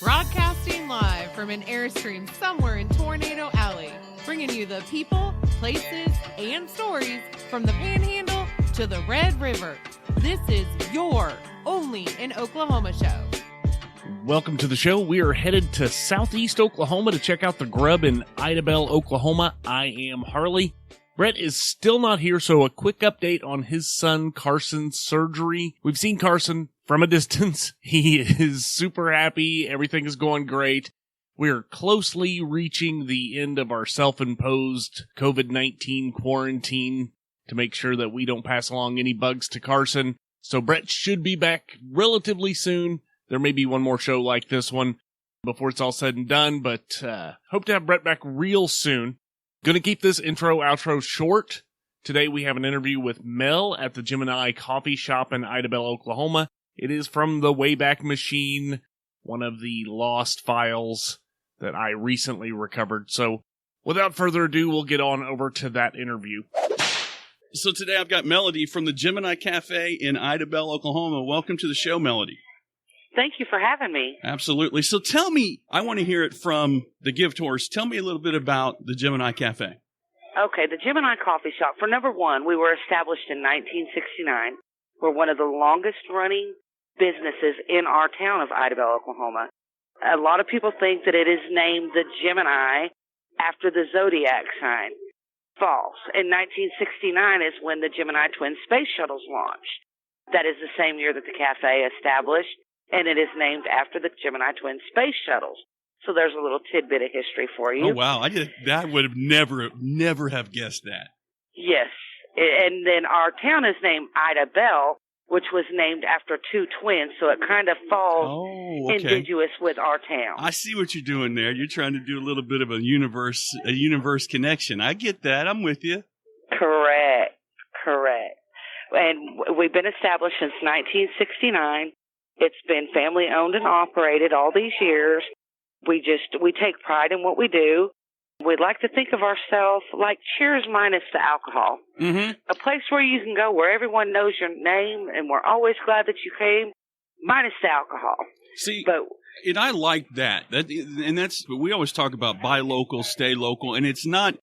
Broadcasting live from an Airstream somewhere in Tornado Alley, bringing you the people, places, and stories from the Panhandle to the Red River. This is your Only in Oklahoma show. Welcome to the show. We are headed to Southeast Oklahoma to check out the Grub in Idabel, Oklahoma. I am Harley. Brett is still not here, so a quick update on his son Carson's surgery. We've seen Carson from a distance. He is super happy. Everything is going great. We're closely reaching the end of our self-imposed COVID-19 quarantine to make sure that we don't pass along any bugs to Carson. So Brett should be back relatively soon. There may be one more show like this one before it's all said and done, but hope to have Brett back real soon. Going to keep this intro-outro short. Today we have an interview with Mel at the Gemini Coffee Shop in Idabel, Oklahoma. It is from the Wayback Machine, one of the lost files that I recently recovered. So without further ado, we'll get on over to that interview. So today I've got Melody from the Gemini Cafe in Idabel, Oklahoma. Welcome to the show, Melody. Thank you for having me. Absolutely. So tell me, I want to hear it from the gift horse. Tell me a little bit about the Gemini Cafe. Okay, the Gemini Coffee Shop. For number one, we were established in 1969. We're one of the longest-running businesses in our town of Idabel, Oklahoma. A lot of people think that it is named the Gemini after the zodiac sign. False. In 1969 is when the Gemini twin space shuttles launched. That is the same year that the cafe established, and it is named after the Gemini twin space shuttles. So there's a little tidbit of history for you. Oh, wow. That would have never have guessed that. Yes. And then our town is named Idabel, which was named after two twins, so it kind of falls indigenous with our town. I see what you're doing there. You're trying to do a little bit of a universe connection. I get that. I'm with you. Correct. And we've been established since 1969. It's been family owned and operated all these years. We take pride in what we do. We'd like to think of ourselves like Cheers minus the alcohol. Mm-hmm. A place where you can go where everyone knows your name and we're always glad that you came, minus the alcohol. See, and I like that. We always talk about buy local, stay local, and it's not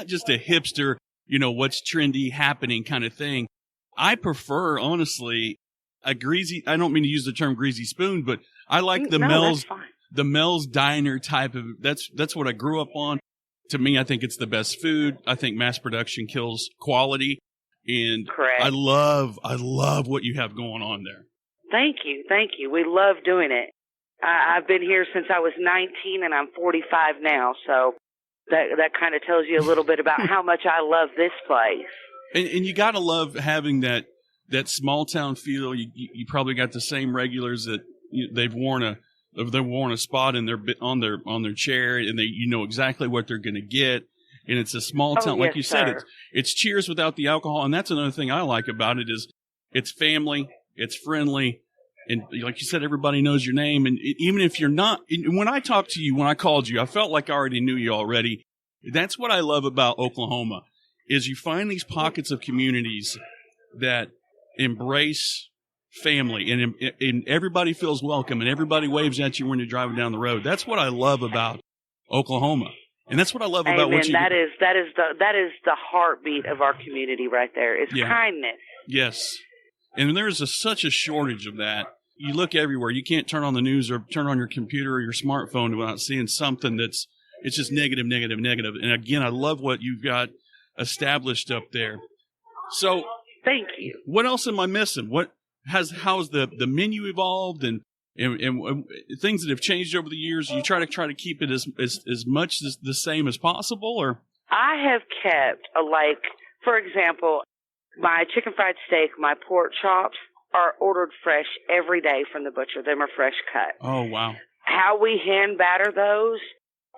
just a hipster, what's trendy happening kind of thing. I prefer, honestly, a greasy, I don't mean to use the term greasy spoon, but I like the Mel's Diner type of, that's what I grew up on. To me, I think it's the best food. I think mass production kills quality. And correct. I love what you have going on there. Thank you. We love doing it. I've been here since I was 19 and I'm 45 now. So that kind of tells you a little bit about how much I love this place. And you got to love having that small town feel. You probably got the same regulars that they've worn a spot in on their chair, and you know exactly what they're going to get. And it's a small town, like you said. It's Cheers without the alcohol, and that's another thing I like about it is it's family, it's friendly, and like you said, everybody knows your name. And even if you're not, when I talked to you, when I called you, I felt like I already knew you already. That's what I love about Oklahoma. Is you find these pockets of communities that embrace family and everybody feels welcome and everybody waves at you when you're driving down the road. That's what I love about Oklahoma. And that's what I love about what you do. That is the heartbeat of our community right there. It's kindness. Yes. And there's such a shortage of that. You look everywhere. You can't turn on the news or turn on your computer or your smartphone without seeing something it's just negative. And again, I love what you've got established up there. So thank you. What else am I missing? How's the menu evolved and things that have changed over the years? You try to keep it as much as the same as possible, or I have kept for example, my chicken fried steak, my pork chops are ordered fresh every day from the butcher. Them are fresh cut. Oh wow! How we hand batter those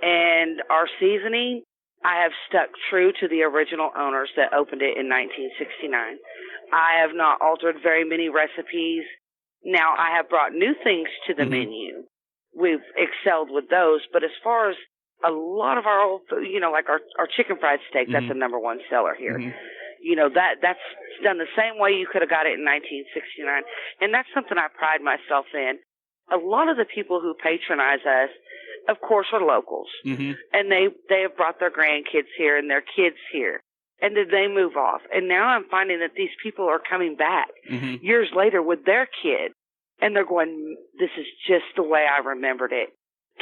and our seasoning, I have stuck true to the original owners that opened it in 1969. I have not altered very many recipes. Now, I have brought new things to the menu. We've excelled with those, but as far as a lot of our old, like our chicken fried steak, that's the number one seller here. That's done the same way you could have got it in 1969, and that's something I pride myself in. a lot of the people who patronize us, of course, are locals. Mm-hmm. And they have brought their grandkids here and their kids here. And then they move off. And now I'm finding that these people are coming back years later with their kid. And they're going, this is just the way I remembered it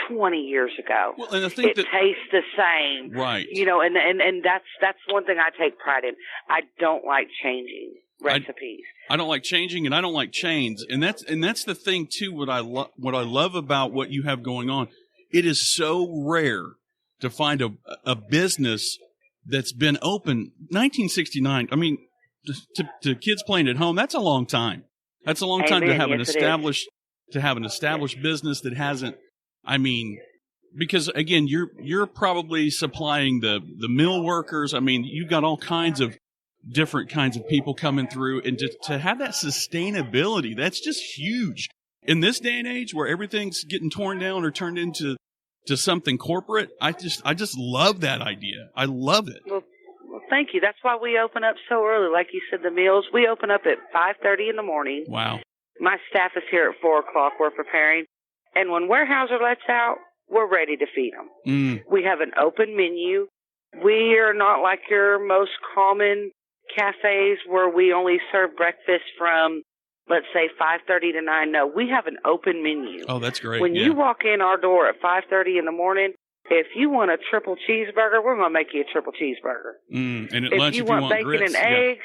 20 years ago. Well, and I think it tastes the same. Right. You know, and that's one thing I take pride in. I don't like changing recipes. I don't like changing, and I don't like chains. And that's the thing too, what I love about what you have going on. It is so rare to find a business that's been open 1969. I mean, to kids playing at home, that's a long time. That's a long time to have an established business that hasn't. I mean, because again, you're probably supplying the mill workers. I mean, you got all kinds of different kinds of people coming through, and to have that sustainability, that's just huge in this day and age where everything's getting torn down or turned into something corporate. I just love that idea. I love it. Well, thank you. That's why we open up so early. Like you said, the meals, we open up at 5:30 in the morning. Wow. My staff is here at 4 o'clock. We're preparing. And when Weyerhaeuser lets out, we're ready to feed them. We have an open menu. We are not like your most common cafes where we only serve breakfast from, let's say, 5:30 to 9. No, we have an open menu. Oh, that's great. When you walk in our door at 5:30 in the morning, if you want a triple cheeseburger, we're going to make you a triple cheeseburger. And at if lunch, you if want you want bacon grits, and eggs,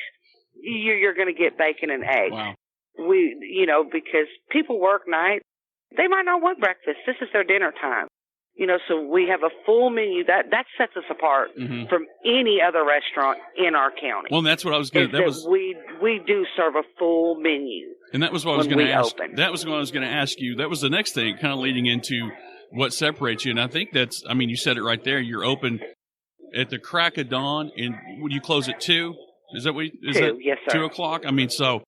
you're going to get bacon and eggs. Wow. Because people work nights, they might not want breakfast. This is their dinner time. So we have a full menu. That sets us apart from any other restaurant in our county. Well, that's what I was going to. We do serve a full menu. And that was what I was going to ask. Open. That was what I was going to ask you. That was the next thing, kind of leading into what separates you. And I think that's. I mean, you said it right there. You're open at the crack of dawn, and would you close at 2? Is that what? Is 2, that yes, sir. 2 o'clock? I mean, so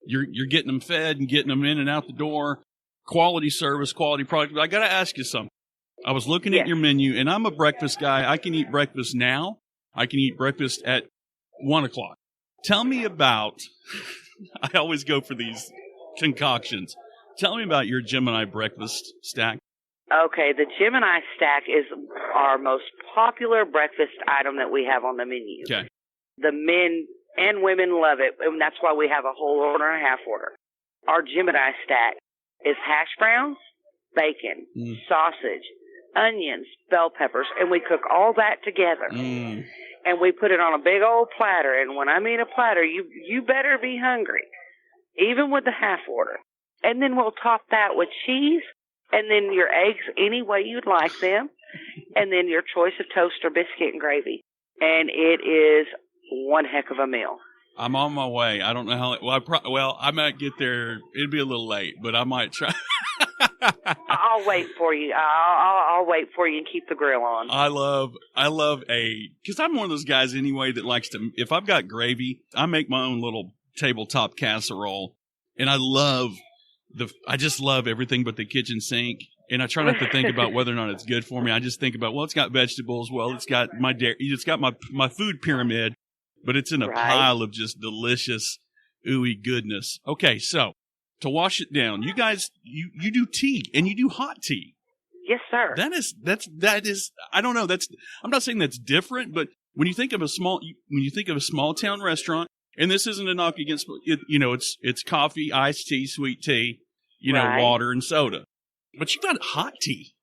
you're getting them fed and getting them in and out the door. Quality service, quality product. But I got to ask you something. I was looking at your menu, and I'm a breakfast guy. I can eat breakfast now. I can eat breakfast at 1 o'clock. Tell me about, I always go for these concoctions. Tell me about your Gemini breakfast stack. Okay, the Gemini stack is our most popular breakfast item that we have on the menu. Okay. The men and women love it, and that's why we have a whole order and a half order. Our Gemini stack is hash browns, bacon, sausage, onions, bell peppers, and we cook all that together. And we put it on a big old platter. And when I mean a platter, you better be hungry, even with the half order. And then we'll top that with cheese, and then your eggs any way you'd like them, and then your choice of toast or biscuit and gravy. And it is one heck of a meal. I'm on my way. I don't know how. I might get there. It'd be a little late, but I might try. I'll wait for you. I'll wait for you and keep the grill on. I love because I'm one of those guys anyway that likes to. If I've got gravy, I make my own little tabletop casserole, and I just love everything but the kitchen sink. And I try not to think about whether or not it's good for me. I just think about, well, it's got vegetables. Well, it's got my dairy. It's got my food pyramid. But it's in a pile of just delicious, ooey goodness. Okay, so to wash it down, you guys, you do tea and you do hot tea. Yes, sir. That is. I don't know. I'm not saying that's different, but when you think of a small town restaurant, and this isn't a knock against, it's coffee, iced tea, sweet tea, water and soda, but you got hot tea.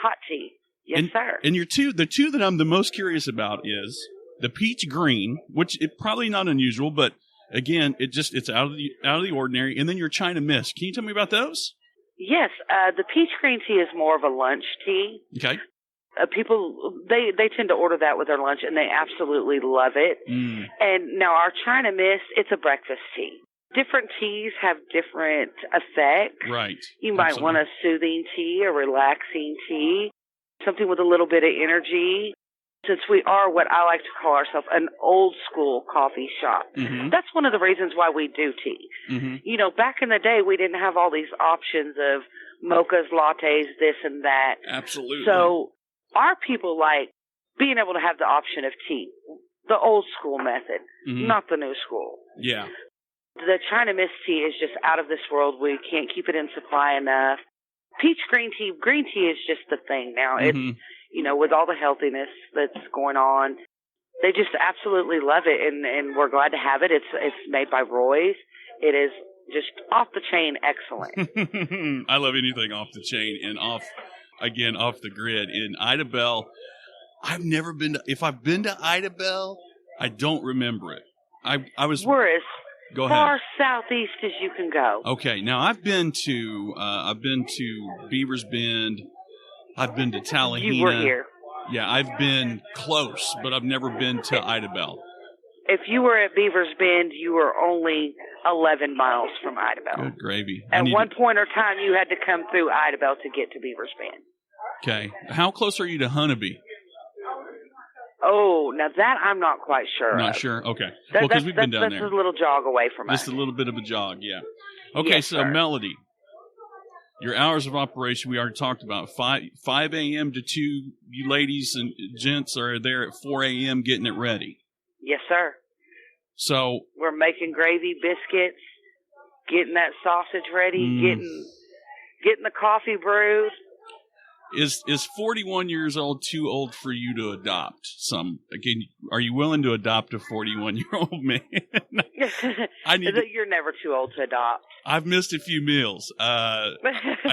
Hot tea. Yes, sir. And the two that I'm the most curious about is the peach green, which is probably not unusual, but again, it's out of the ordinary. And then your China mist. Can you tell me about those? Yes, the peach green tea is more of a lunch tea. Okay. People they tend to order that with their lunch, and they absolutely love it. And now our China mist, it's a breakfast tea. Different teas have different effects. Right. You might want a soothing tea, a relaxing tea, something with a little bit of energy. Since we are what I like to call ourselves an old school coffee shop, that's one of the reasons why we do tea. Back in the day, we didn't have all these options of mochas, lattes, this and that. Absolutely. So our people like being able to have the option of tea, the old school method, not the new school. Yeah. The China mist tea is just out of this world. We can't keep it in supply enough. peach green tea. Green tea is just the thing now. Mm-hmm. It's, with all the healthiness that's going on, they just absolutely love it, and we're glad to have it. It's made by Roy's. It is just off the chain excellent. I love anything off the chain and off the grid. In Idabel, I've never been to, if I've been to Idabel, I don't remember it. We're as Go far ahead. southeast as you can go. Okay, now I've been to Beaver's Bend. I've been to Tallahena. You were here. Yeah, I've been close, but I've never been to Idabel. If you were at Beaver's Bend, you were only 11 miles from Idabel. Good gravy. At one point or time, you had to come through Idabel to get to Beaver's Bend. Okay. How close are you to Honeybee? Oh, now that I'm not quite sure. Not of. sure? Okay. Well, because we've been down there. That's a little jog away from us. Just a little bit of a jog, yeah. Okay, Yes, so sir. Melody, your hours of operation, we already talked about. 5 a.m. to 2, you ladies and gents are there at 4 a.m. getting it ready. Yes, sir. So We're making gravy, biscuits, getting that sausage ready, getting the coffee brewed. is 41 years old too old for you to adopt some? Again, are you willing to adopt a 41-year-old man? You're never too old to adopt. I've missed a few meals. I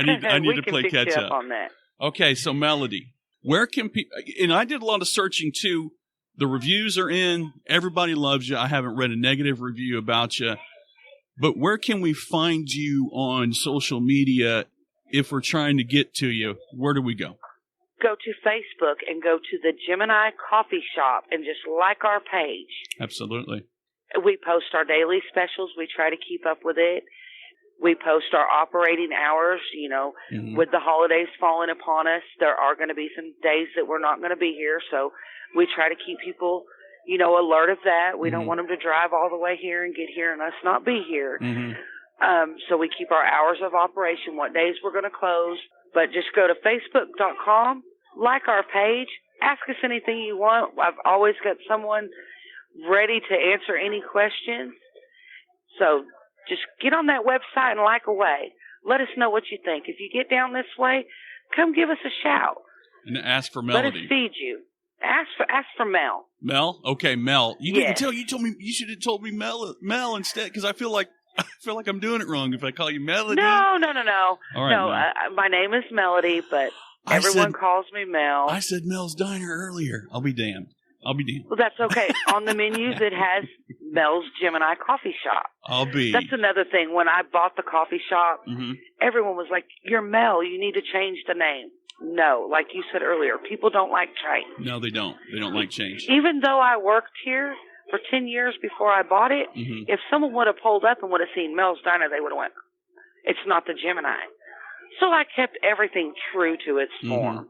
need We to can play fix you catch up up on that. Okay, so Melody, where can people? And I did a lot of searching too. The reviews are in. Everybody loves you. I haven't read a negative review about you. But where can we find you on social media if we're trying to get to you? Where do we go? Go to Facebook and go to the Gemini Coffee Shop and just like our page. Absolutely. We post our daily specials. We try to keep up with it. We post our operating hours, with the holidays falling upon us. There are going to be some days that we're not going to be here. So we try to keep people, alert of that. We don't want them to drive all the way here and get here and us not be here. So we keep our hours of operation, what days we're going to close. But just go to Facebook.com, like our page, ask us anything you want. I've always got someone ready to answer any questions. So just get on that website and like away. Let us know what you think. If you get down this way, come give us a shout. And ask for Let Melody. us feed you. Ask for Mel. Mel? Okay, Mel. You didn't Yes. tell. You told me. You should have told me Mel instead, because I feel like I'm doing it wrong if I call you Melody. No. All right, No, Mel. my name is Melody, but I everyone said- calls me Mel. I said Mel's Diner earlier. I'll be damned. Well, that's okay. On the menus, it has Mel's Gemini Coffee Shop. I'll be. That's another thing. When I bought the coffee shop, Mhm. everyone was like, "You're Mel. You need to change the name." No, like you said earlier, people don't like change. No, they don't. They don't like change. Even though I worked here for 10 years before I bought it, Mhm. if someone would have pulled up and would have seen Mel's Diner, they would have went, "It's not the Gemini." So I kept everything true to its form.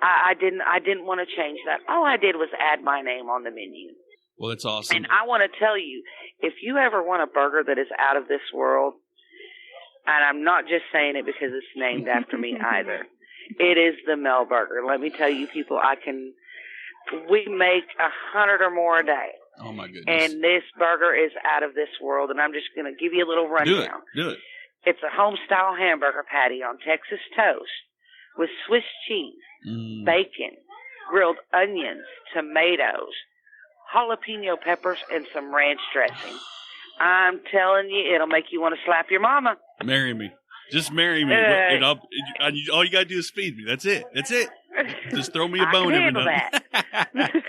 I didn't want to change that. All I did was add my name on the menu. Well, that's awesome. And I want to tell you, if you ever want a burger that is out of this world, and I'm not just saying it because it's named after me either, it is the Mel Burger. Let me tell you, people, we make 100 or more a day. Oh my goodness. And this burger is out of this world, and I'm just going to give you a little rundown. Do it. It's a home-style hamburger patty on Texas toast with Swiss cheese, bacon, grilled onions, tomatoes, jalapeno peppers, and some ranch dressing. I'm telling you, it'll make you want to slap your mama. Marry me. Just marry me. And all you got to do is feed me. That's it. Just throw me a bone every now and then.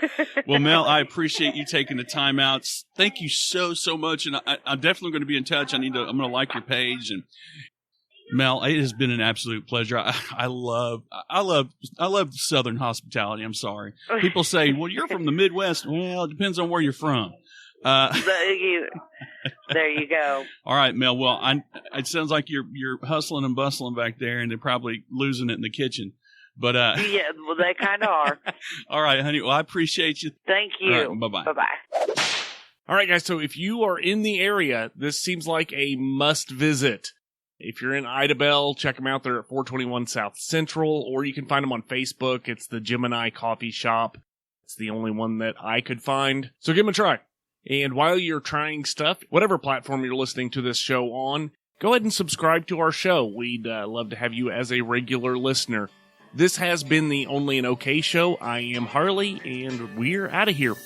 Well, Mel, I appreciate you taking the time out. Thank you so much. And I'm definitely going to be in touch. I'm going to like your page. And Mel, it has been an absolute pleasure. I love Southern hospitality. I'm sorry. People say, well, you're from the Midwest. Well, it depends on where you're from. There you go. All right, Mel. Well, it sounds like you're hustling and bustling back there, and they're probably losing it in the kitchen. But yeah, well, they kind of are. All right, honey. Well, I appreciate you. Thank you. All right, bye-bye. Bye-bye. All right, guys. So if you are in the area, this seems like a must visit. If you're in Idabel, check them out. They're at 421 South Central, or you can find them on Facebook. It's the Gemini Coffee Shop. It's the only one that I could find. So give them a try. And while you're trying stuff, whatever platform you're listening to this show on, go ahead and subscribe to our show. We'd love to have you as a regular listener. This has been the Only an OK Show. I am Harley, and we're out of here.